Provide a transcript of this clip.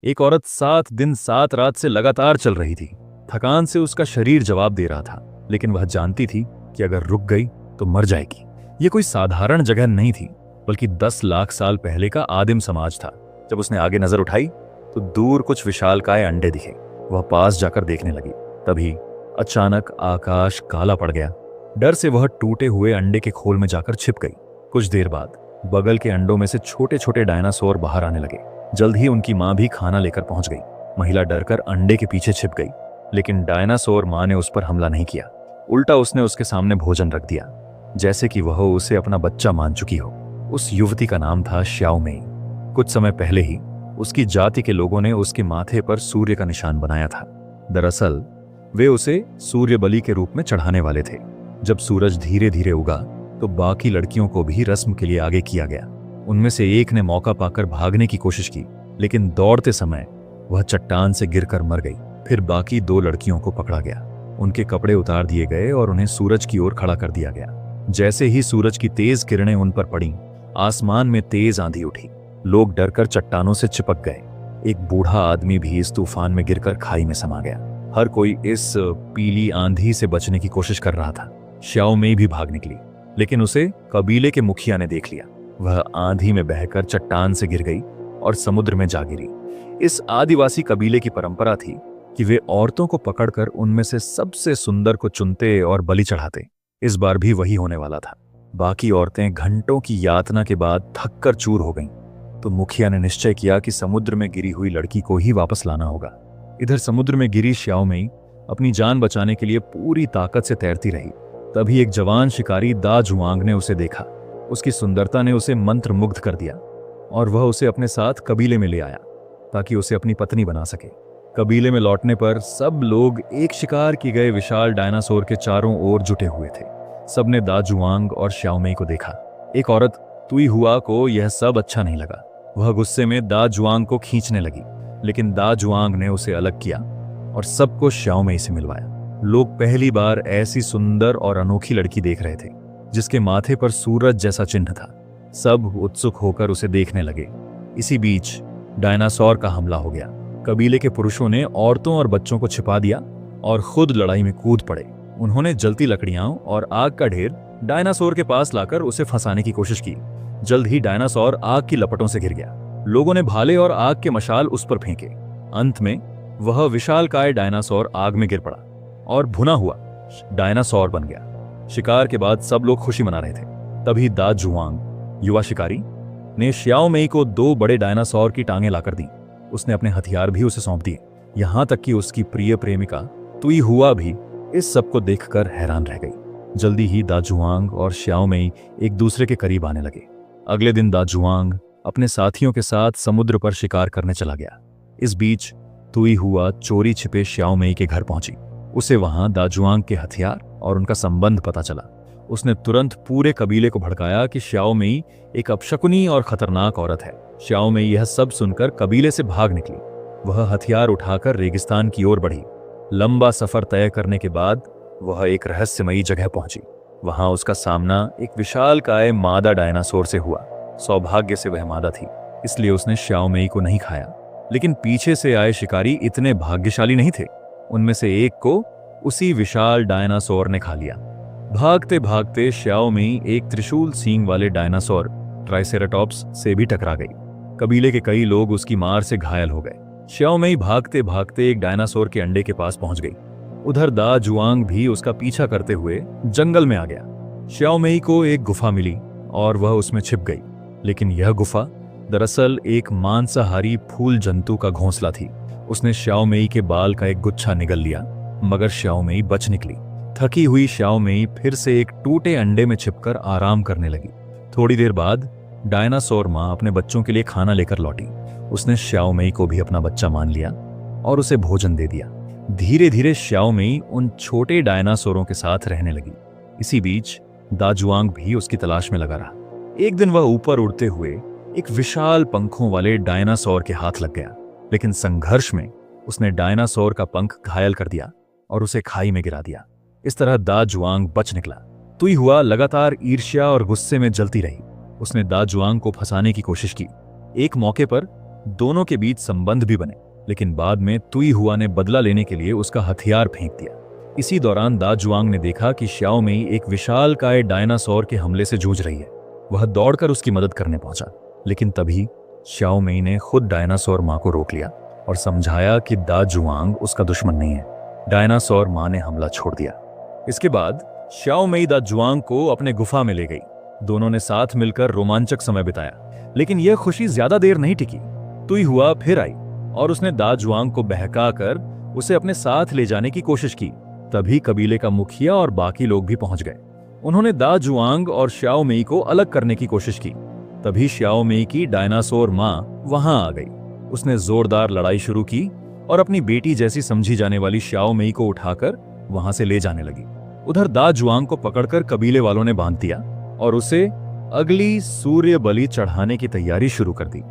एक औरत 7 दिन 7 रात से लगातार चल रही थी। थकान से उसका शरीर जवाब दे रहा था, लेकिन वह जानती थी कि अगर रुक गई तो मर जाएगी। ये कोई साधारण जगह नहीं थी, बल्कि 10 लाख साल पहले का आदिम समाज था। जब उसने आगे नजर उठाई तो दूर कुछ विशालकाय अंडे दिखे। वह पास जाकर देखने लगी। तभी अचानक आकाश काला पड़ गया। डर से वह टूटे हुए अंडे के खोल में जाकर छिप गई। कुछ देर बाद बगल के अंडों में से छोटे छोटे डायनासोर बाहर आने लगे। जल्द ही उनकी मां भी खाना लेकर पहुंच गई। महिला डरकर अंडे के पीछे छिप गई, लेकिन डायनासोर मां ने उस पर हमला नहीं किया। उल्टा उसने उसके सामने भोजन रख दिया, जैसे कि वह उसे अपना बच्चा मान चुकी हो। उस युवती का नाम था श्याओ मेई। कुछ समय पहले ही उसकी जाति के लोगों ने उसके माथे पर सूर्य का निशान बनाया था। दरअसल वे उसे सूर्य बलि के रूप में चढ़ाने वाले थे। जब सूरज धीरे धीरे उगा तो बाकी लड़कियों को भी रस्म के लिए आगे किया गया। उनमें से एक ने मौका पाकर भागने की कोशिश की, लेकिन दौड़ते समय वह चट्टान से गिरकर मर गई। फिर बाकी 2 लड़कियों को पकड़ा गया। उनके कपड़े उतार दिए गए और उन्हें सूरज की ओर खड़ा कर दिया गया। जैसे ही सूरज की तेज किरणें उन पर पड़ीं, आसमान में तेज आंधी उठी। लोग डरकर चट्टानों से चिपक गए। एक बूढ़ा आदमी भी इस तूफान में गिरकर खाई में समा गया। हर कोई इस पीली आंधी से बचने की कोशिश कर रहा था। श्याओ मेई भी भाग निकली, लेकिन उसे कबीले के मुखिया ने देख लिया। वह आंधी में बहकर चट्टान से गिर गई और समुद्र में जा गिरी। इस आदिवासी कबीले की परंपरा थी कि वे औरतों को पकड़कर उनमें से सबसे सुंदर को चुनते और बलि चढ़ाते। इस बार भी वही होने वाला था। बाकी औरतें घंटों की यातना के बाद थककर चूर हो गईं, तो मुखिया ने निश्चय किया कि समुद्र में गिरी हुई लड़की को ही वापस लाना होगा। इधर समुद्र में गिरी श्याओ मेई अपनी जान बचाने के लिए पूरी ताकत से तैरती रही। तभी एक जवान शिकारी दा जुआंग ने उसे देखा। उसकी सुंदरता ने उसे मंत्रमुग्ध कर दिया और वह उसे अपने साथ कबीले में ले आया ताकि उसे अपनी पत्नी बना सके। कबीले में लौटने पर सब लोग एक शिकार किए गए विशाल डायनासोर के चारों ओर जुटे हुए थे। सबने दा जुआंग और श्याओ मेई को देखा। एक औरत तुई हुआ को यह सब अच्छा नहीं लगा। वह गुस्से में दा जुआंग को खींचने लगी, लेकिन दा जुआंग ने उसे अलग किया और सबको श्याओ मेई से मिलवाया। लोग पहली बार ऐसी सुंदर और अनोखी लड़की देख रहे थे, जिसके माथे पर सूरज जैसा चिन्ह था। सब उत्सुक होकर उसे देखने लगे। इसी बीच डायनासोर का हमला हो गया। कबीले के पुरुषों ने औरतों और बच्चों को छिपा दिया और खुद लड़ाई में कूद पड़े। उन्होंने जलती लकड़ियां और आग का ढेर डायनासोर के पास लाकर उसे फंसाने की कोशिश की। जल्द ही डायनासोर आग की लपटों से घिर गया। लोगों ने भाले और आग के मशाल उस पर फेंके। अंत में वह विशालकाय डायनासोर आग में गिर पड़ा और भुना हुआ डायनासोर बन गया। शिकार के बाद सब लोग खुशी मना रहे थे। तभी दा जुआंग, युवा शिकारी, ने श्याओ मेई को 2 बड़े डायनासोर की टांगें लाकर दी। उसने अपने हथियार भी उसे सौंप दिए। यहां तक कि उसकी प्रिय प्रेमिका तुई हुआ भी इस सब को देखकर हैरान रह गई। जल्दी ही दा जुआंग और श्याओ मेई एक दूसरे के करीब आने लगे। अगले दिन दा जुआंग अपने साथियों के साथ समुद्र पर शिकार करने चला गया। इस बीच तुई हुआ चोरी छिपे श्याओ मेई के घर पहुंची। उसे वहां दा जुआंग के हथियार और उनका संबंध पता चला। उसने तुरंत पूरे कबीले को भड़काया कि श्याओ मेई एक अपशकुनी और खतरनाक औरत है। श्याओ मेई यह सब सुनकर कबीले से भाग निकली। वह हथियार उठाकर रेगिस्तान की ओर बढ़ी। लंबा सफर तय करने के बाद वह एक रहस्यमयी जगह पहुंची। वहां उसका सामना एक विशालकाय मादा डायनासोर से हुआ। सौभाग्य से वह मादा थी, इसलिए उसने श्याओ मेई को नहीं खाया। लेकिन पीछे से आए शिकारी इतने भाग्यशाली नहीं थे। उनमें से एक को उसी विशाल डायनासोर ने खा लिया। भागते भागते श्याओ मेई एक त्रिशूल सींग वाले डायनासोर ट्राइसेराटॉप्स से भी टकरा गई। कबीले के कई लोग उसकी मार से घायल हो गए। श्याओ मेई भागते भागते एक डायनासोर के अंडे के पास पहुंच गई। उधर दा जुआंग भी उसका पीछा करते हुए जंगल में आ गया। श्याओ मेई को एक गुफा मिली और वह उसमें छिप गई। लेकिन यह गुफा दरअसल एक मांसाहारी फूल जंतु का घोंसला थी। उसने श्याओ मेई के बाल का एक गुच्छा निगल लिया, मगर श्याओ मेई बच निकली। थकी हुई श्याओ मेई फिर से एक टूटे अंडे में छिपकर आराम करने लगी। थोड़ी देर बाद डायनासोर मां अपने बच्चों के लिए खाना लेकर लौटी। उसने श्याओ मेई को भी अपना बच्चा मान लिया और उसे भोजन दे दिया। धीरे धीरे श्याओ मेई उन छोटे डायनासोरों के साथ रहने लगी। इसी बीच दा जुआंग भी उसकी तलाश में लगा रहा। एक दिन वह ऊपर उड़ते हुए एक विशाल पंखों वाले डायनासोर के हाथ लग गया, लेकिन संघर्ष में उसने डायनासोर का पंख घायल कर दिया और उसे खाई में गिरा दिया। इस तरह दा जुआंग बच निकला। तुई हुआ लगातार ईर्ष्या और गुस्से में जलती रही। उसने दा जुआंग को फंसाने की कोशिश की। एक मौके पर दोनों के बीच संबंध भी बने, लेकिन बाद में तुई हुआ ने बदला लेने के लिए उसका हथियार फेंक दिया। इसी दौरान दा जुआंग ने देखा कि श्याओ मेई एक विशालकाय डायनासोर के हमले से जूझ रही है। वह दौड़कर उसकी मदद करने पहुंचा, लेकिन तभी श्याओ मेई ने खुद डायनासोर मां को रोक लिया और समझाया कि दा जुआंग उसका दुश्मन नहीं है। डायनासोर मां ने हमला छोड़ दिया। इसके बाद श्याओ मेई दा जुआंग को अपने गुफा में ले गई। दोनों ने साथ मिलकर रोमांचक समय बिताया, लेकिन यह खुशी ज्यादा देर नहीं टिकी। तुई हुआ फिर आई और उसने दा जुआंग को बहकाकर उसे अपने साथ ले जाने की कोशिश की। तभी कबीले का मुखिया और बाकी लोग भी पहुंच गए। उन्होंने दा जुआंग और श्याओ मेई को अलग करने की कोशिश की। तभी श्याओ मेई की डायनासोर मां वहां आ गई। उसने जोरदार लड़ाई शुरू की और अपनी बेटी जैसी समझी जाने वाली श्याओ मेई को उठाकर वहां से ले जाने लगी। उधर दा जुआंग को पकड़कर कबीले वालों ने बांध दिया और उसे अगली सूर्य बलि चढ़ाने की तैयारी शुरू कर दी।